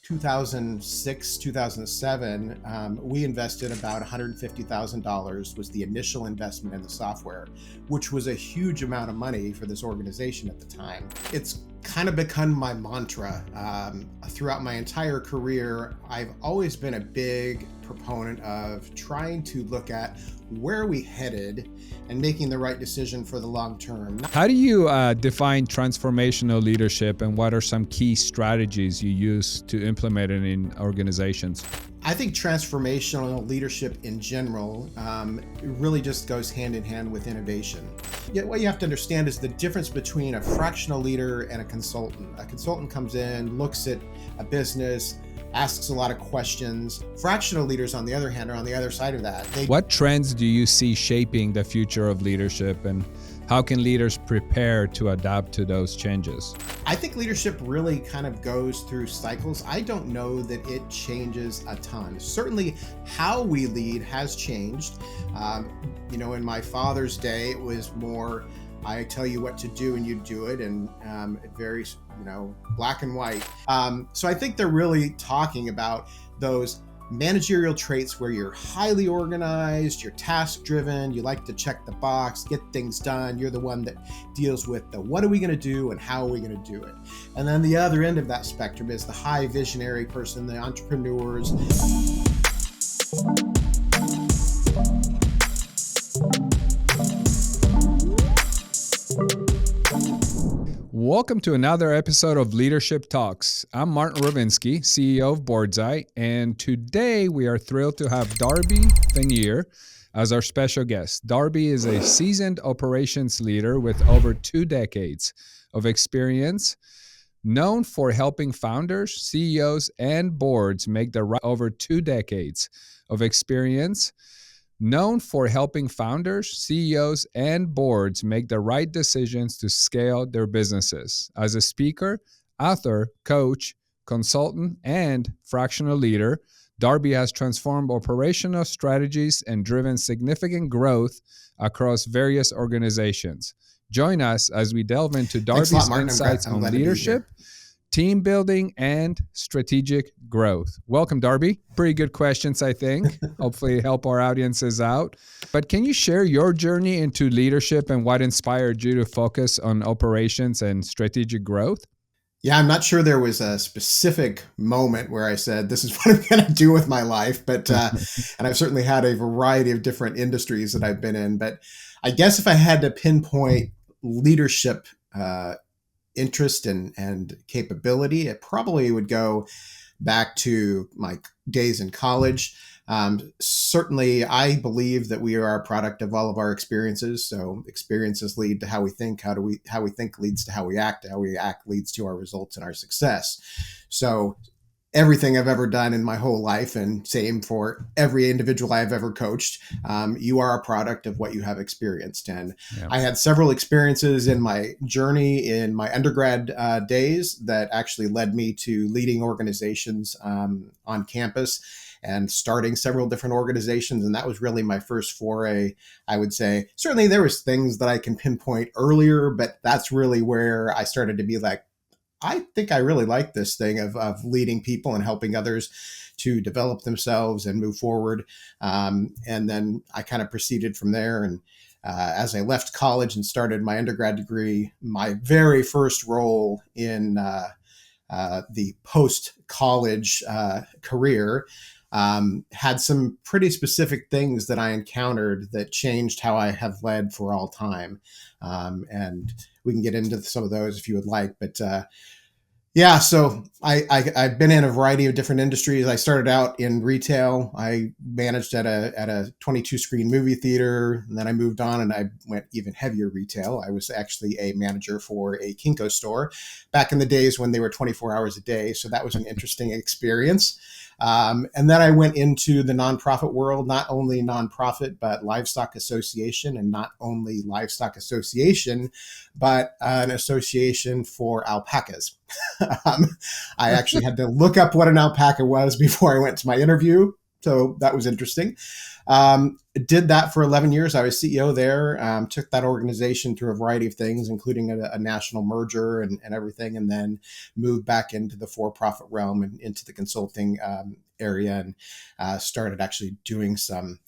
2006, 2007, we invested about $150,000 was the initial investment in the software, which was a huge amount of money for this organization at the time. It's kind of become my mantra. Throughout my entire career, I've always been a big proponent of trying to look at where are we headed and making the right decision for the long term. How do you define transformational leadership, and what are some key strategies you use to implement it in organizations? I think transformational leadership in general really just goes hand in hand with innovation. Yet what you have to understand is the difference between a fractional leader and a consultant. A consultant comes in, looks at a business, asks a lot of questions. Fractional leaders, on the other hand, are on the other side of that. What trends do you see shaping the future of leadership, and how can leaders prepare to adapt to those changes? I think leadership really kind of goes through cycles. I don't know that it changes a ton. Certainly how we lead has changed. In my father's day, it was more, I tell you what to do and you do it, and very, black and white. So I think they're really talking about those managerial traits where you're highly organized, you're task driven, you like to check the box, get things done. You're the one that deals with the what are we going to do and how are we going to do it. And then the other end of that spectrum is the high visionary person, the entrepreneurs. Welcome to another episode of Leadership Talks. I'm Martin Rowinski, CEO of Boardsi, and today we are thrilled to have Darby Vannier as our special guest. Darby is a seasoned operations leader with over 2 decades of experience, known for helping founders, CEOs, and boards make the right decisions to scale their businesses. As a speaker, author, coach, consultant, and fractional leader, Darby has transformed operational strategies and driven significant growth across various organizations. Join us as we delve into Darby's insights on leadership, team building, and strategic growth. Welcome, Darby. Pretty good questions, I think. Hopefully help our audiences out. But can you share your journey into leadership and what inspired you to focus on operations and strategic growth? Yeah, I'm not sure there was a specific moment where I said, this is what I'm going to do with my life. But and I've certainly had a variety of different industries that I've been in. But I guess if I had to pinpoint leadership interest and capability, it probably would go back to my days in college. Certainly, I believe that we are a product of all of our experiences. So experiences lead to how we think. How we think leads to how we act. How we act leads to our results and our success. So everything I've ever done in my whole life, and same for every individual I've ever coached, you are a product of what you have experienced. And I had several experiences in my journey in my undergrad days that actually led me to leading organizations on campus and starting several different organizations. And that was really my first foray, I would say. Certainly there was things that I can pinpoint earlier, but that's really where I started to be like, I think I really like this thing of leading people and helping others to develop themselves and move forward. And then I kind of proceeded from there. And as I left college and started my undergrad degree, my very first role in the post-college career had some pretty specific things that I encountered that changed how I have led for all time. And we can get into some of those if you would like, but so I've been in a variety of different industries. I started out in retail. I managed at a 22 screen movie theater, and then I moved on and I went even heavier retail. I was actually a manager for a Kinko store back in the days when they were 24 hours a day. So that was an interesting experience. And then I went into the nonprofit world, not only nonprofit, but livestock association, and not only livestock association, but an association for alpacas. I actually had to look up what an alpaca was before I went to my interview. So that was interesting. did that for 11 years. I was CEO there, took that organization through a variety of things, including a national merger and everything, and then moved back into the for-profit realm and into the consulting area, and started actually doing some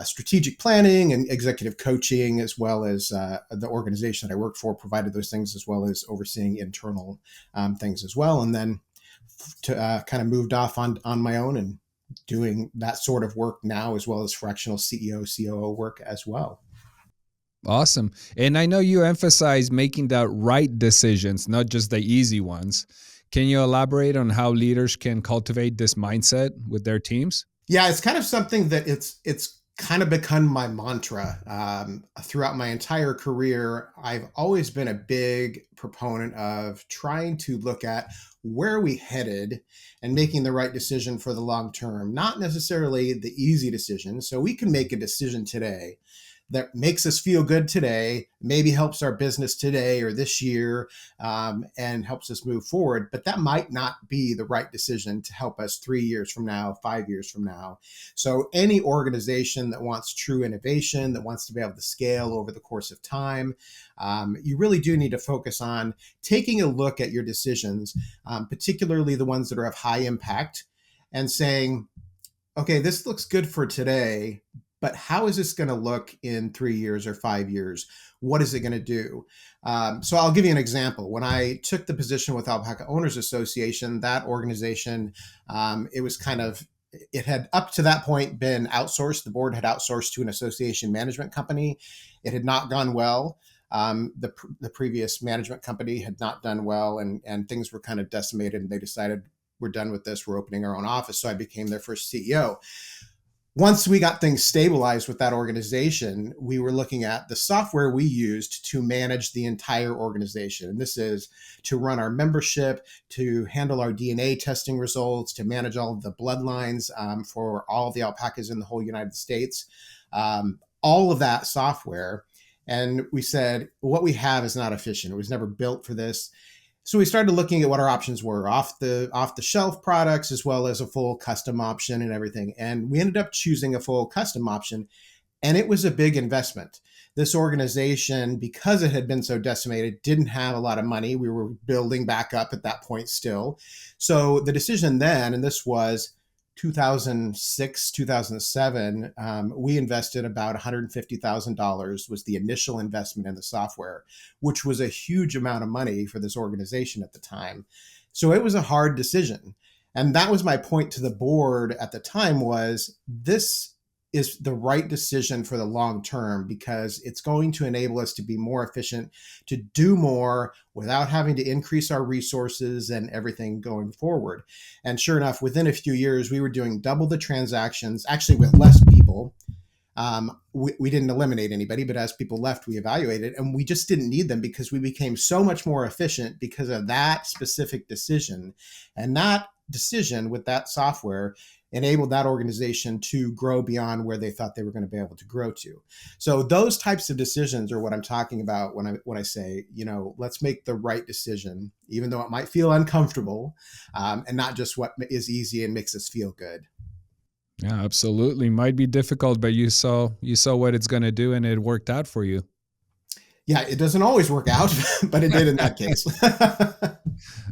strategic planning and executive coaching, as well as the organization that I worked for provided those things, as well as overseeing internal things as well. And then kind of moved off on my own and doing that sort of work now, as well as fractional CEO, COO work as well. Awesome. And I know you emphasize making the right decisions, not just the easy ones. Can you elaborate on how leaders can cultivate this mindset with their teams? Yeah, it's kind of something that it's kind of become my mantra. Throughout my entire career, I've always been a big proponent of trying to look at where are we headed and making the right decision for the long term, not necessarily the easy decision. So we can make a decision today that makes us feel good today, maybe helps our business today or this year, and helps us move forward. But that might not be the right decision to help us 3 years from now, 5 years from now. So any organization that wants true innovation, that wants to be able to scale over the course of time, you really do need to focus on taking a look at your decisions, particularly the ones that are of high impact, and saying, okay, this looks good for today, but how is this going to look in 3 years or 5 years? What is it going to do? So I'll give you an example. When I took the position with Alpaca Owners Association, that organization, it was kind of, it had up to that point been outsourced. The board had outsourced to an association management company. It had not gone well. The previous management company had not done well, and things were kind of decimated, and they decided, we're done with this. We're opening our own office. So I became their first CEO. Once we got things stabilized with that organization, we were looking at the software we used to manage the entire organization. And this is to run our membership, to handle our DNA testing results, to manage all of the bloodlines for all of the alpacas in the whole United States, all of that software. And we said, what we have is not efficient. It was never built for this. So we started looking at what our options were, off the shelf products, as well as a full custom option and everything. And we ended up choosing a full custom option, and it was a big investment. This organization, because it had been so decimated, didn't have a lot of money. We were building back up at that point still. So the decision then, and this was 2006, 2007, we invested about $150,000 was the initial investment in the software, which was a huge amount of money for this organization at the time. So it was a hard decision. And that was my point to the board at the time, was this is the right decision for the long term, because it's going to enable us to be more efficient, to do more without having to increase our resources and everything going forward. And sure enough, within a few years, we were doing double the transactions, actually with less people. We didn't eliminate anybody, but as people left, we evaluated, and we just didn't need them because we became so much more efficient because of that specific decision. And that decision with that software enabled that organization to grow beyond where they thought they were going to be able to grow to. So those types of decisions are what I'm talking about when I say, let's make the right decision, even though it might feel uncomfortable, and not just what is easy and makes us feel good. Yeah, absolutely. Might be difficult, but you saw what it's going to do, and it worked out for you. Yeah, it doesn't always work out, but it did in that case.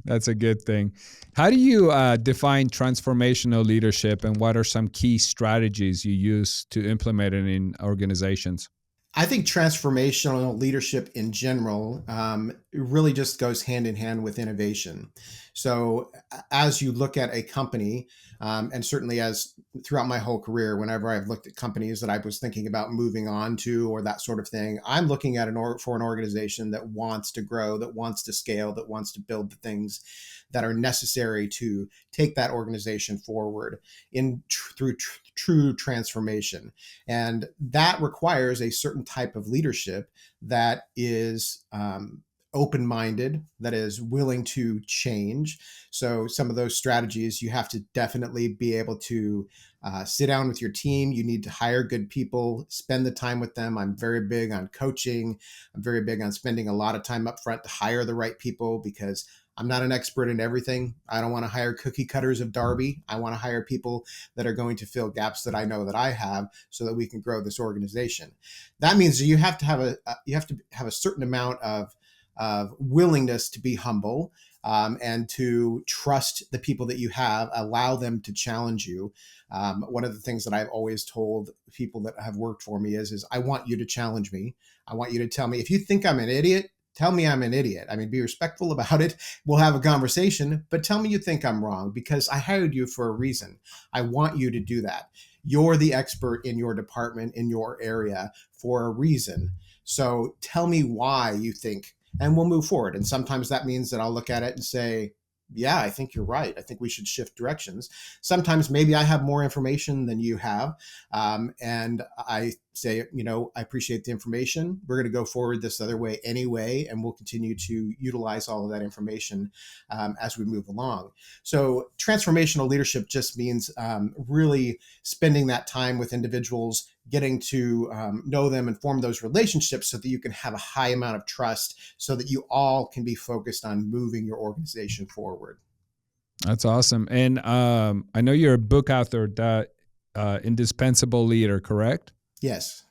That's a good thing. How do you define transformational leadership, and what are some key strategies you use to implement it in organizations? I think transformational leadership in general really just goes hand in hand with innovation. So as you look at a company, and certainly as throughout my whole career, whenever I've looked at companies that I was thinking about moving on to or that sort of thing, I'm looking at for an organization that wants to grow, that wants to scale, that wants to build the things that are necessary to take that organization forward through true transformation. And that requires a certain type of leadership that is open-minded, that is willing to change. So some of those strategies, you have to definitely be able to sit down with your team. You need to hire good people, spend the time with them. I'm very big on coaching. I'm very big on spending a lot of time up front to hire the right people, because I'm not an expert in everything. I don't want to hire cookie cutters of Darby. I want to hire people that are going to fill gaps that I know that I have so that we can grow this organization. That means you have to have a certain amount of willingness to be humble, and to trust the people that you have, allow them to challenge you. One of the things that I've always told people that have worked for me is I want you to challenge me. I want you to tell me, if you think I'm an idiot, tell me I'm an idiot. I mean, be respectful about it. We'll have a conversation, but tell me you think I'm wrong, because I hired you for a reason. I want you to do that. You're the expert in your department, in your area, for a reason. So tell me why you think, and we'll move forward. And sometimes that means that I'll look at it and say, yeah, I think you're right. I think we should shift directions. Sometimes maybe I have more information than you have. And I say, I appreciate the information. We're going to go forward this other way anyway, and we'll continue to utilize all of that information as we move along. So transformational leadership just means really spending that time with individuals, getting to know them and form those relationships so that you can have a high amount of trust, so that you all can be focused on moving your organization forward. That's awesome. And I know you're a book author, that Indispensable Leader, correct? Yes.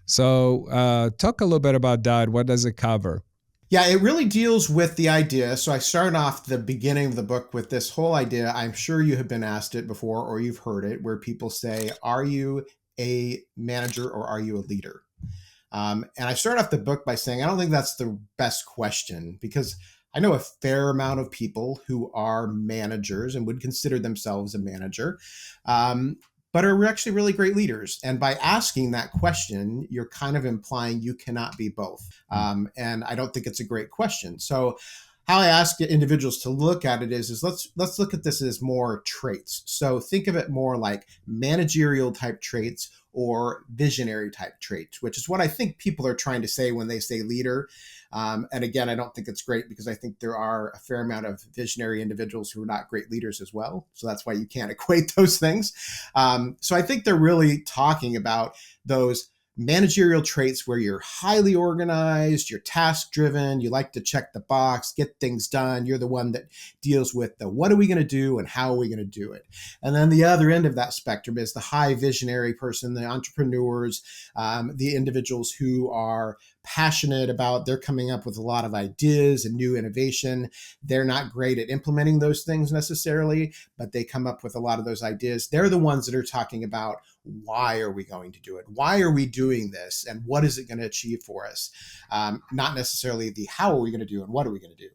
So talk a little bit about that. What does it cover? Yeah, it really deals with the idea. So I started off the beginning of the book with this whole idea. I'm sure you have been asked it before, or you've heard it, where people say, are you a manager or are you a leader? And I start off the book by saying, I don't think that's the best question, because I know a fair amount of people who are managers and would consider themselves a manager, but are actually really great leaders. And by asking that question, you're kind of implying you cannot be both. And I don't think it's a great question. So how I ask individuals to look at it is let's look at this as more traits. So think of it more like managerial type traits or visionary type traits, which is what I think people are trying to say when they say leader. And again, I don't think it's great, because I think there are a fair amount of visionary individuals who are not great leaders as well. So that's why you can't equate those things. So I think they're really talking about those managerial traits where you're highly organized, you're task driven, you like to check the box, get things done. You're the one that deals with the what are we going to do and how are we going to do it. And then the other end of that spectrum is the high visionary person, the entrepreneurs, the individuals who are passionate about, they're coming up with a lot of ideas and new innovation. They're not great at implementing those things necessarily, but they come up with a lot of those ideas. They're the ones that are talking about, why are we going to do it? Why are we doing this? And what is it going to achieve for us? Not necessarily the how are we going to do and what are we going to do?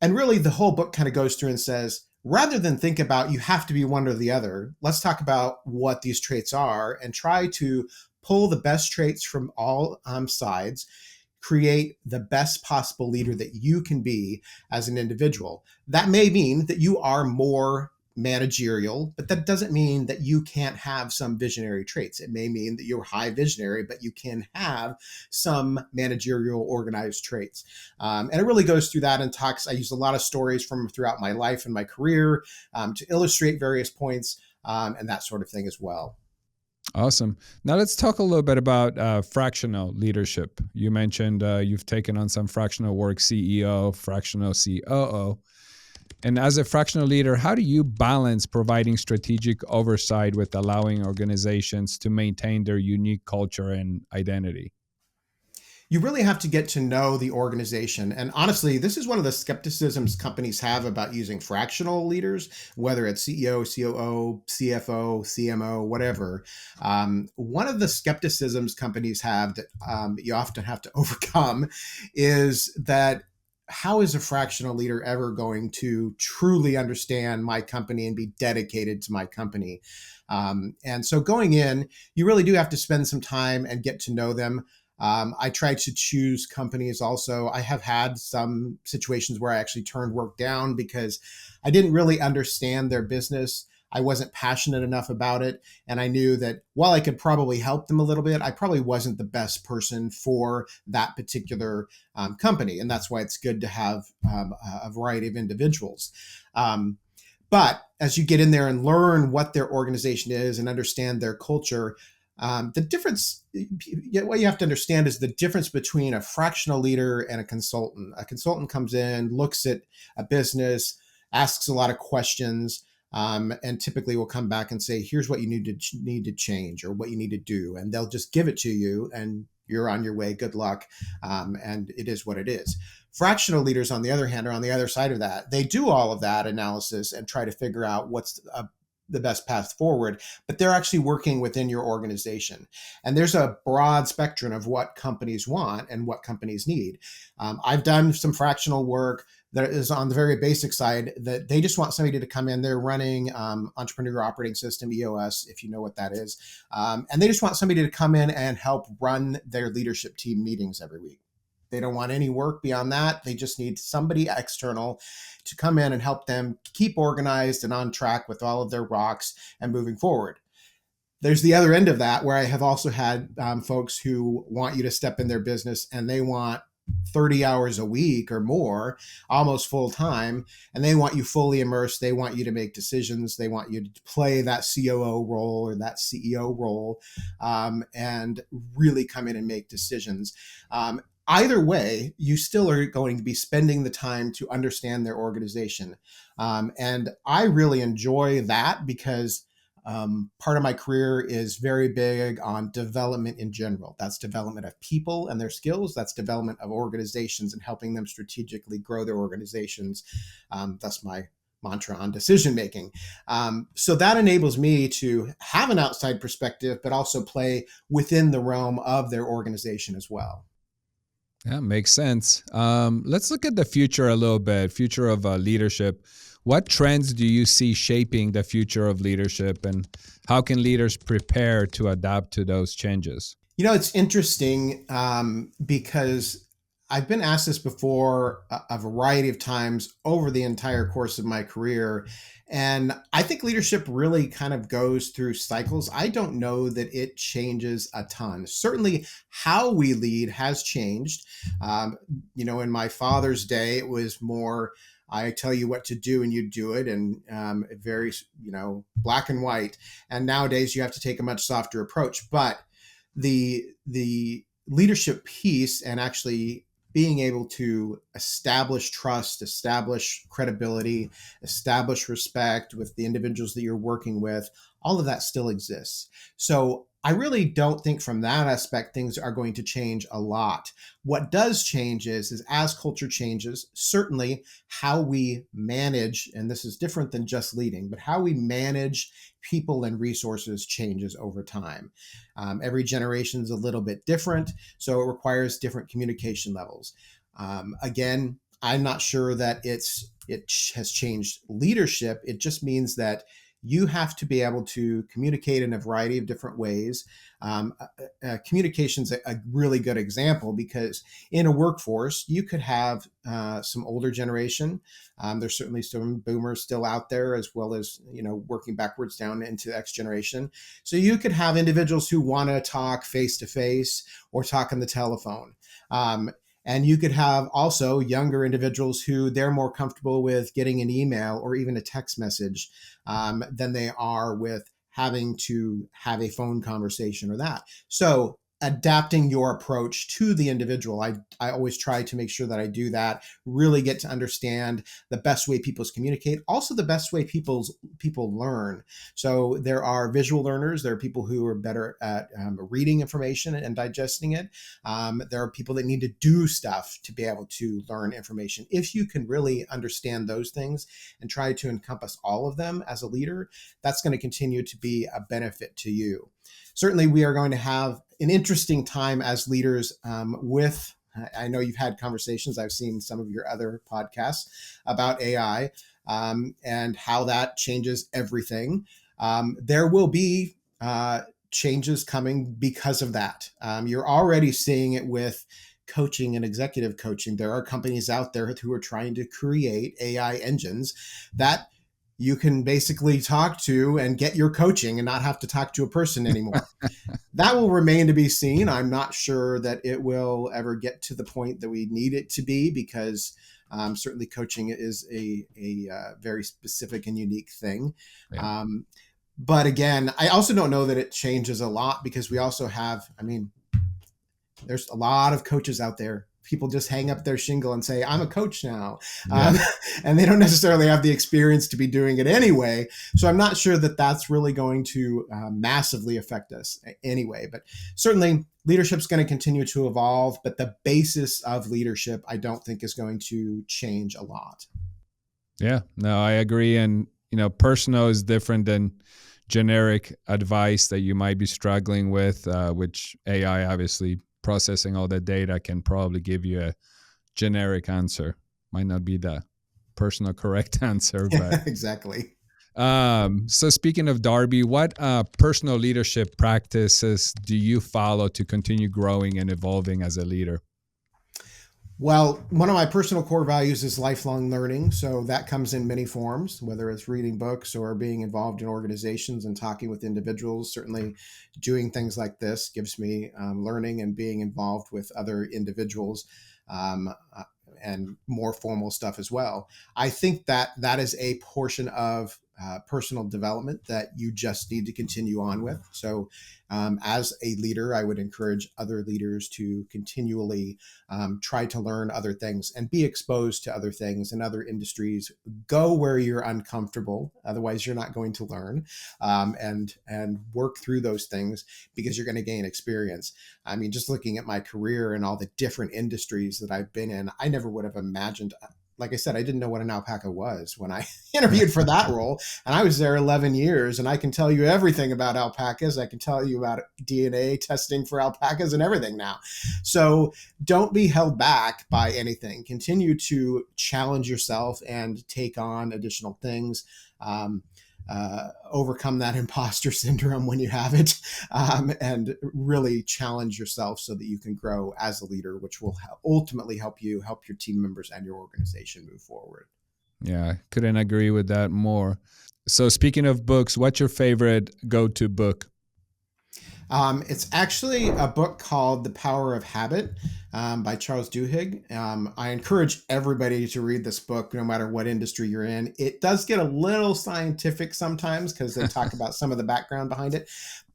And really the whole book kind of goes through and says, rather than think about you have to be one or the other, let's talk about what these traits are and try to pull the best traits from all sides, create the best possible leader that you can be as an individual. That may mean that you are more managerial, but that doesn't mean that you can't have some visionary traits. It may mean that you're high visionary, but you can have some managerial organized traits. And it really goes through that and talks. I use a lot of stories from throughout my life and my career to illustrate various points and that sort of thing as well. Awesome. Now let's talk a little bit about fractional leadership. You mentioned you've taken on some fractional work, CEO, fractional COO. And as a fractional leader, how do you balance providing strategic oversight with allowing organizations to maintain their unique culture and identity? You really have to get to know the organization. And honestly, this is one of the skepticisms companies have about using fractional leaders, whether it's CEO, COO, CFO, CMO, whatever. One of the skepticisms companies have that you often have to overcome is that how is a fractional leader ever going to truly understand my company and be dedicated to my company? And so going in, you really do have to spend some time and get to know them. I try to choose companies also. I have had some situations where I actually turned work down because I didn't really understand their business. I wasn't passionate enough about it. And I knew that while I could probably help them a little bit, I probably wasn't the best person for that particular company. And that's why it's good to have a variety of individuals. But as you get in there and learn what their organization is and understand their culture, The difference, what you have to understand is the difference between a fractional leader and a consultant. A consultant comes in, looks at a business, asks a lot of questions, and typically will come back and say, "Here's what you need to change or what you need to do," and they'll just give it to you, and you're on your way. Good luck, and it is what it is. Fractional leaders, on the other hand, are on the other side of that. They do all of that analysis and try to figure out what's the best path forward, but they're actually working within your organization. And there's a broad spectrum of what companies want and what companies need. I've done some fractional work that is on the very basic side that they just want somebody to come in. They're running Entrepreneur Operating System, EOS, if you know what that is. And they just want somebody to come in and help run their leadership team meetings every week. They don't want any work beyond that. They just need somebody external to come in and help them keep organized and on track with all of their rocks and moving forward. There's the other end of that where I have also had folks who want you to step in their business and they want 30 hours a week or more, almost full time, and they want you fully immersed. They want you to make decisions. They want you to play that COO role or that CEO role, and really come in and make decisions. Either way, you still are going to be spending the time to understand their organization. And I really enjoy that because part of my career is very big on development in general. That's development of people and their skills. That's development of organizations and helping them strategically grow their organizations. That's my mantra on decision making. So that enables me to have an outside perspective, but also play within the realm of their organization as well. Yeah, makes sense. Let's look at the future a little bit, future of leadership. What trends do you see shaping the future of leadership, and how can leaders prepare to adapt to those changes? You know, it's interesting because I've been asked this before a variety of times over the entire course of my career. And I think leadership really kind of goes through cycles. I don't know that it changes a ton. Certainly, how we lead has changed. In my father's day, it was more, I tell you what to do and you do it, and very, black and white. And nowadays, you have to take a much softer approach. But the leadership piece and actually being able to establish trust, establish credibility, establish respect with the individuals that you're working with, all of that still exists. So I really don't think from that aspect things are going to change a lot. What does change is as culture changes, certainly how we manage, and this is different than just leading, but how we manage people and resources changes over time. Every generation is a little bit different, so it requires different communication levels. Again, I'm not sure that it has changed leadership. It just means that you have to be able to communicate in a variety of different ways. Communication's a really good example because in a workforce, you could have some older generation. There's certainly some boomers still out there, as well as, working backwards down into X generation. So you could have individuals who want to talk face to face or talk on the telephone. And you could have also younger individuals who they're more comfortable with getting an email or even a text message than they are with having to have a phone conversation or that. So adapting your approach to the individual. I always try to make sure that I do that, really get to understand the best way people communicate, also the best way people learn. So there are visual learners. There are people who are better at reading information and digesting it. There are people that need to do stuff to be able to learn information. If you can really understand those things and try to encompass all of them as a leader, that's going to continue to be a benefit to you. Certainly, we are going to have an interesting time as leaders I know you've had conversations. I've seen some of your other podcasts about AI and how that changes everything. There will be changes coming because of that. You're already seeing it with coaching and executive coaching. There are companies out there who are trying to create AI engines that you can basically talk to and get your coaching and not have to talk to a person anymore. That will remain to be seen. I'm not sure that it will ever get to the point that we need it to be because certainly coaching is a very specific and unique thing. Yeah. But again, I also don't know that it changes a lot because we also have, I mean, there's a lot of coaches out there. People just hang up their shingle and say, I'm a coach now. Yeah. And they don't necessarily have the experience to be doing it anyway. So I'm not sure that that's really going to massively affect us anyway. But certainly leadership's going to continue to evolve. But the basis of leadership, I don't think is going to change a lot. Yeah, no, I agree. And, personal is different than generic advice that you might be struggling with, which AI obviously processing all that data can probably give you a generic answer. Might not be the personal correct answer, but Exactly. so speaking of Darby, what personal leadership practices do you follow to continue growing and evolving as a leader? Well, one of my personal core values is lifelong learning. So that comes in many forms, whether it's reading books or being involved in organizations and talking with individuals. Certainly, doing things like this gives me learning and being involved with other individuals. Um, uh, and more formal stuff as well. I think that that is a portion of personal development that you just need to continue on with. So, as a leader, I would encourage other leaders to continually try to learn other things and be exposed to other things in other industries. Go where you're uncomfortable, otherwise you're not going to learn, and work through those things because you're going to gain experience. I mean, just looking at my career and all the different industries that I've been in, I never would have imagined. Like I said, I didn't know what an alpaca was when I interviewed for that role. And I was there 11 years, and I can tell you everything about alpacas. I can tell you about DNA testing for alpacas and everything now. So don't be held back by anything. Continue to challenge yourself and take on additional things. Overcome that imposter syndrome when you have it, and really challenge yourself so that you can grow as a leader, which will ultimately help your team members and your organization move forward. Yeah, couldn't agree with that more. So speaking of books, what's your favorite go-to book? It's actually a book called The Power of Habit by Charles Duhigg. I encourage everybody to read this book, no matter what industry you're in. It does get a little scientific sometimes because they talk about some of the background behind it,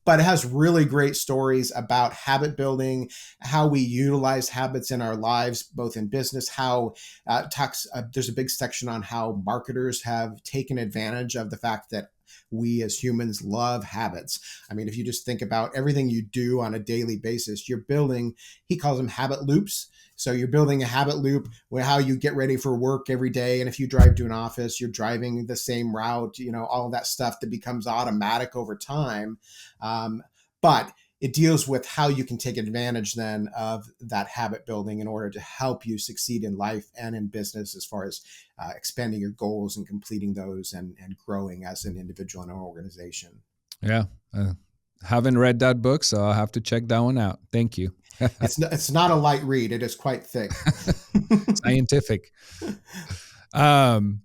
but it has really great stories about habit building, how we utilize habits in our lives, both in business, how there's a big section on how marketers have taken advantage of the fact that we as humans love habits. I mean, if you just think about everything you do on a daily basis, you're building, he calls them habit loops. So you're building a habit loop with how you get ready for work every day. And if you drive to an office, you're driving the same route, all of that stuff that becomes automatic over time. But it deals with how you can take advantage then of that habit building in order to help you succeed in life and in business as far as expanding your goals and completing those and growing as an individual in an organization. Yeah, haven't read that book, so I'll have to check that one out. Thank you. It's not a light read. It is quite thick. Scientific. Um,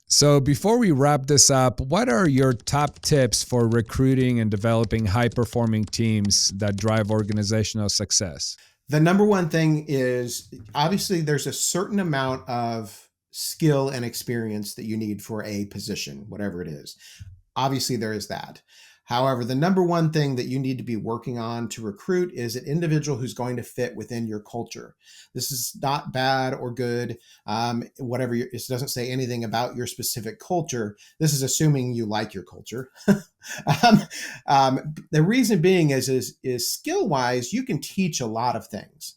so before we wrap this up, what are your top tips for recruiting and developing high-performing teams that drive organizational success? The number one thing is obviously there's a certain amount of skill and experience that you need for a position, whatever it is. Obviously, there is that. However, the number one thing that you need to be working on to recruit is an individual who's going to fit within your culture. This is not bad or good. Whatever, it doesn't say anything about your specific culture. This is assuming you like your culture. The reason being is skill wise, you can teach a lot of things.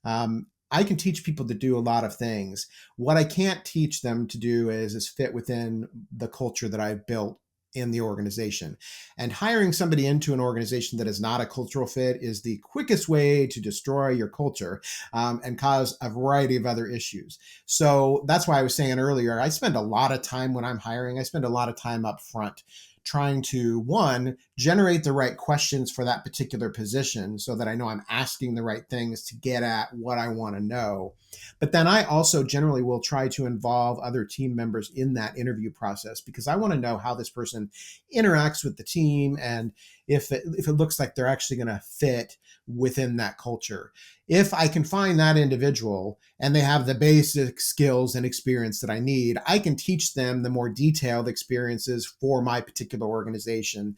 I can teach people to do a lot of things. What I can't teach them to do is fit within the culture that I've built in the organization. And hiring somebody into an organization that is not a cultural fit is the quickest way to destroy your culture, and cause a variety of other issues. So that's why I was saying earlier, I spend a lot of time when I'm hiring, I spend a lot of time up front trying to, one, generate the right questions for that particular position so that I know I'm asking the right things to get at what I want to know. But then I also generally will try to involve other team members in that interview process because I want to know how this person interacts with the team and if it looks like they're actually going to fit within that culture. If I can find that individual and they have the basic skills and experience that I need, I can teach them the more detailed experiences for my particular organization,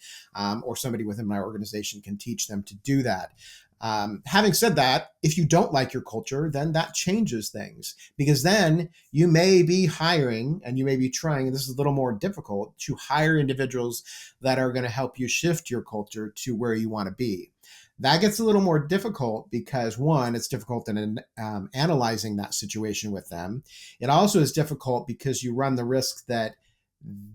or somebody within my organization can teach them to do that. Having said that, if you don't like your culture, then that changes things, because then you may be hiring and you may be trying, and this is a little more difficult, to hire individuals that are going to help you shift your culture to where you want to be. That gets a little more difficult because, one, it's difficult in analyzing that situation with them. It also is difficult because you run the risk that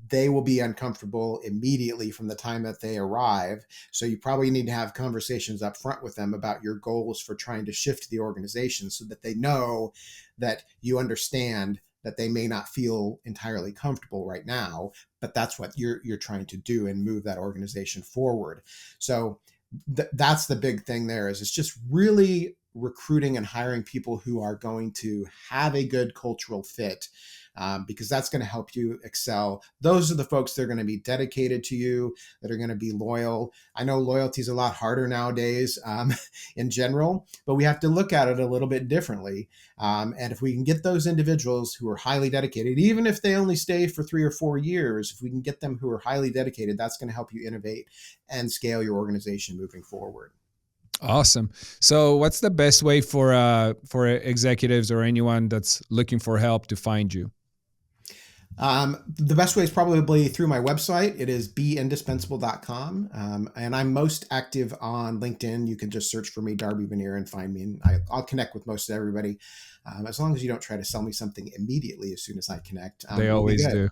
they will be uncomfortable immediately from the time that they arrive. So you probably need to have conversations up front with them about your goals for trying to shift the organization, so that they know that you understand that they may not feel entirely comfortable right now, but that's what you're trying to do and move that organization forward. So that's the big thing there, is it's just really recruiting and hiring people who are going to have a good cultural fit, because that's going to help you excel. Those are the folks that are going to be dedicated to you, that are going to be loyal. I know loyalty is a lot harder nowadays, in general, but we have to look at it a little bit differently. And if we can get those individuals who are highly dedicated, even if they only stay for 3 or 4 years, if we can get them who are highly dedicated, that's going to help you innovate and scale your organization moving forward. Awesome. So what's the best way for executives or anyone that's looking for help to find you? The best way is probably through my website. It is beindispensable.com. And I'm most active on LinkedIn. You can just search for me, Darby Vannier, and find me. And I'll connect with most everybody. As long as you don't try to sell me something immediately as soon as I connect. They always do.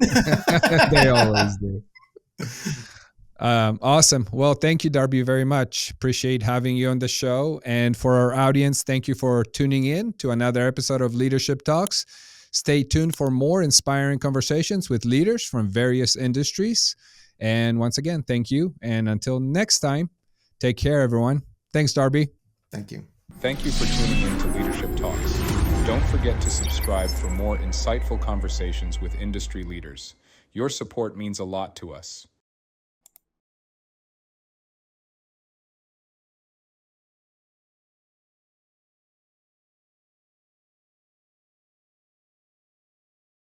They always do. Awesome. Well, thank you, Darby, very much. Appreciate having you on the show. And for our audience, thank you for tuning in to another episode of Leadership Talks. Stay tuned for more inspiring conversations with leaders from various industries. And once again, thank you. And until next time, take care, everyone. Thanks, Darby. Thank you. Thank you for tuning in to Leadership Talks. Don't forget to subscribe for more insightful conversations with industry leaders. Your support means a lot to us.